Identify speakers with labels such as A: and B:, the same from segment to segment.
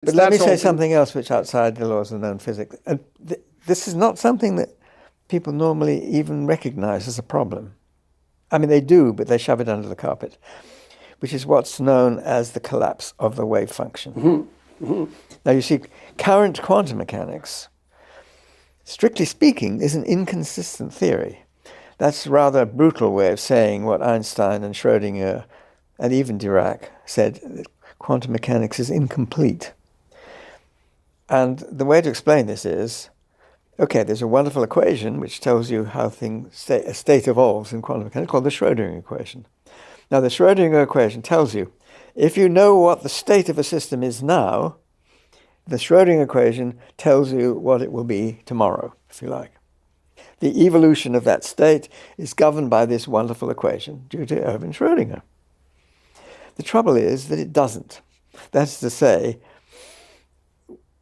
A: But let me say something else which outside the laws of known physics. And this is not something that people normally even recognize as a problem. I mean, they do, but they shove it under the carpet, which is what's known as the collapse of the wave function.
B: Mm-hmm. Mm-hmm.
A: Now, you see, current quantum mechanics, strictly speaking, is an inconsistent theory. That's a rather brutal way of saying what Einstein and Schrödinger and even Dirac said, that quantum mechanics is incomplete. And the way to explain this is, okay, there's a wonderful equation which tells you how a state evolves in quantum mechanics called the Schrödinger equation. Now, the Schrödinger equation tells you, if you know what the state of a system is now, the Schrödinger equation tells you what it will be tomorrow, if you like. The evolution of that state is governed by this wonderful equation due to Erwin Schrödinger. The trouble is that it doesn't. That's to say,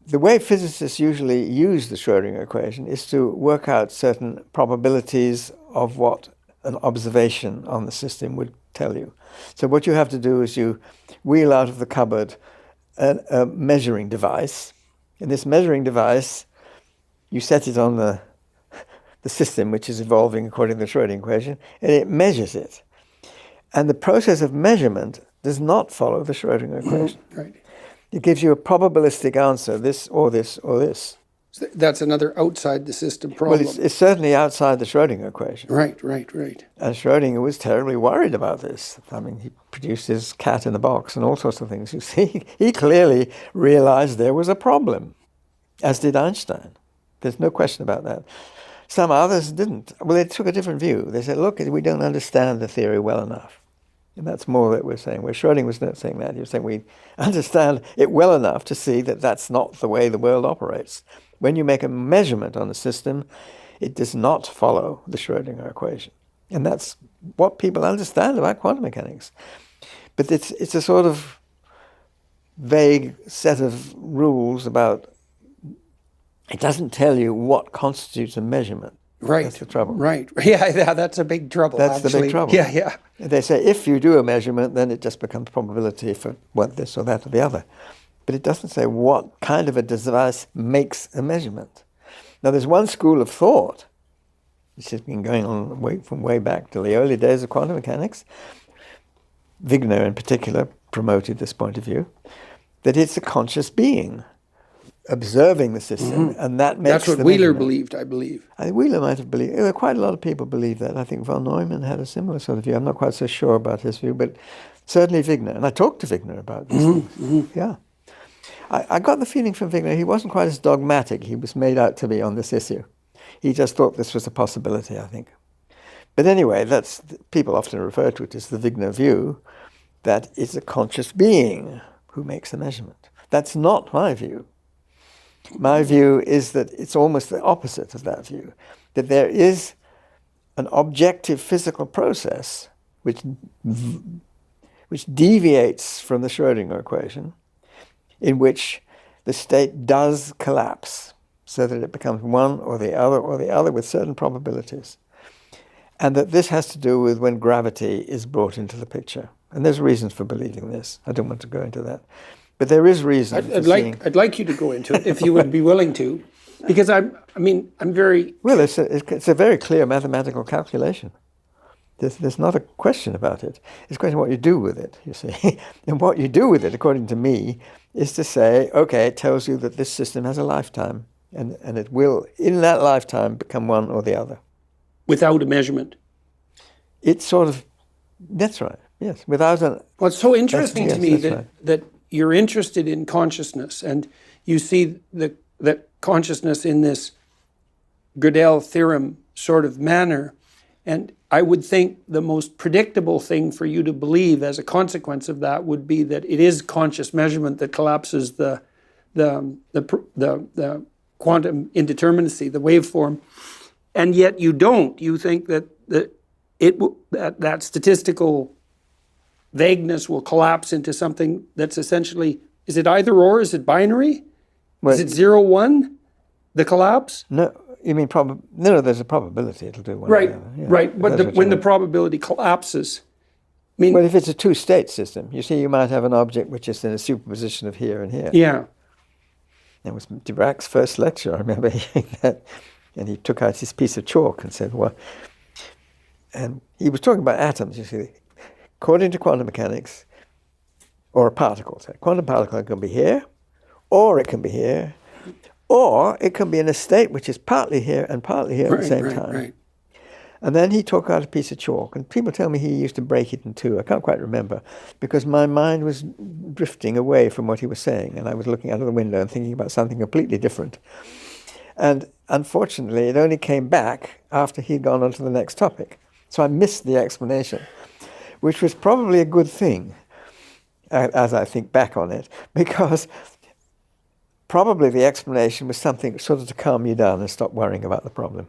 A: the way physicists usually use the Schrödinger equation is to work out certain probabilities of what an observation on the system would tell you. So what you have to do is you wheel out of the cupboard a measuring device. And this measuring device, you set it on the system, which is evolving according to the Schrödinger equation, and it measures it. And the process of measurement does not follow the Schrödinger equation.
B: Right.
A: It gives you a probabilistic answer, this or this or this.
B: So that's another outside the system problem.
A: Well, it's certainly outside the Schrödinger equation.
B: Right.
A: And Schrödinger was terribly worried about this. I mean, he produced his cat in a box and all sorts of things. You see, he clearly realized there was a problem, as did Einstein. There's no question about that. Some others didn't. Well, they took a different view. They said, look, we don't understand the theory well enough. And that's more that we're saying. Where Schrödinger was not saying that. He was saying we understand it well enough to see that that's not the way the world operates. When you make a measurement on a system, it does not follow the Schrödinger equation. And that's what people understand about quantum mechanics. But it's a sort of vague set of rules about, it doesn't tell you what constitutes a measurement.
B: Right.
A: That's the trouble.
B: Right. Yeah, that's a big trouble.
A: That's
B: actually.
A: the big trouble.
B: Yeah.
A: They say if you do a measurement, then it just becomes probability for what this or that or the other. But it doesn't say what kind of a device makes a measurement. Now, there's one school of thought, which has been going on from way back to the early days of quantum mechanics. Wigner, in particular, promoted this point of view, that it's a conscious being observing the system, and that makes
B: That's what
A: the
B: Wheeler
A: measurement.
B: believed, I believe.
A: Wheeler might have believed. Quite a lot of people believe that. I think von Neumann had a similar sort of view. I'm not quite so sure about his view, but certainly Wigner. And I talked to Wigner about this. Yeah. I got the feeling from Wigner he wasn't quite as dogmatic he was made out to be on this issue. He just thought this was a possibility, I think. But anyway, people often refer to it as the Wigner view, that it's a conscious being who makes the measurement. That's not my view. My view is that it's almost the opposite of that view, that there is an objective physical process which deviates from the Schrödinger equation, in which the state does collapse so that it becomes one or the other with certain probabilities. And that this has to do with when gravity is brought into the picture. And there's reasons for believing this. I don't want to go into that. But there is reason for seeing...
B: I'd like you to go into it, if you would be willing to, because I'm very...
A: Well, it's a very clear mathematical calculation. There's not a question about it. It's a question of what you do with it, you see. And what you do with it, according to me, is to say, okay, it tells you that this system has a lifetime, and it will, in that lifetime, become one or the other.
B: Without a measurement.
A: It's sort of... That's right, yes. Without an...
B: Well, it's so interesting to me
A: right.
B: that you're interested in consciousness, and you see that consciousness in this Gödel theorem sort of manner. And I would think the most predictable thing for you to believe as a consequence of that would be that it is conscious measurement that collapses the quantum indeterminacy, the waveform. And yet you don't. You think that that statistical vagueness will collapse into something that's essentially, is it either or, is it binary?
A: Well,
B: is it 0-1, the collapse?
A: No, you mean no, there's a probability it'll do one
B: right,
A: or the other. Yeah,
B: right, but when the probability collapses, I mean...
A: Well, if it's a two-state system, you see you might have an object which is in a superposition of here and here.
B: Yeah.
A: It was Dirac's first lecture. I remember hearing that. And he took out his piece of chalk and said, well, and he was talking about atoms, you see. According to quantum mechanics, or a particle, so a quantum particle can be here, or it can be here, or it can be in a state which is partly here and partly here at the same time.
B: Right.
A: And then he took out a piece of chalk, and people tell me he used to break it in two. I can't quite remember, because my mind was drifting away from what he was saying, and I was looking out of the window and thinking about something completely different. And unfortunately, it only came back after he'd gone on to the next topic. So I missed the explanation, which was probably a good thing, as I think back on it, because probably the explanation was something sort of to calm you down and stop worrying about the problem.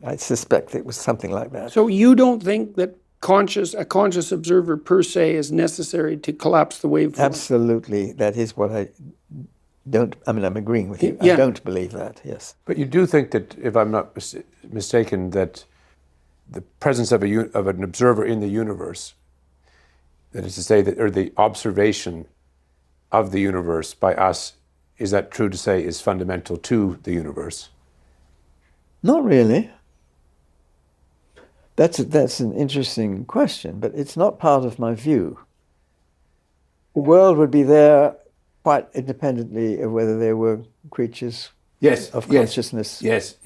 A: I suspect it was something like that.
B: So you don't think that a conscious observer per se is necessary to collapse the waveform?
A: Absolutely. That is what I don't, I mean, I'm agreeing with you.
B: Yeah.
A: I don't believe that, yes.
C: But you do think that, if I'm not mistaken, that the presence of an observer in the universe, that is to say, that, or the observation of the universe by us, is that true to say, is fundamental to the universe?
A: Not really. That's an interesting question, but it's not part of my view. The world would be there quite independently of whether there were creatures of consciousness.
C: Yes.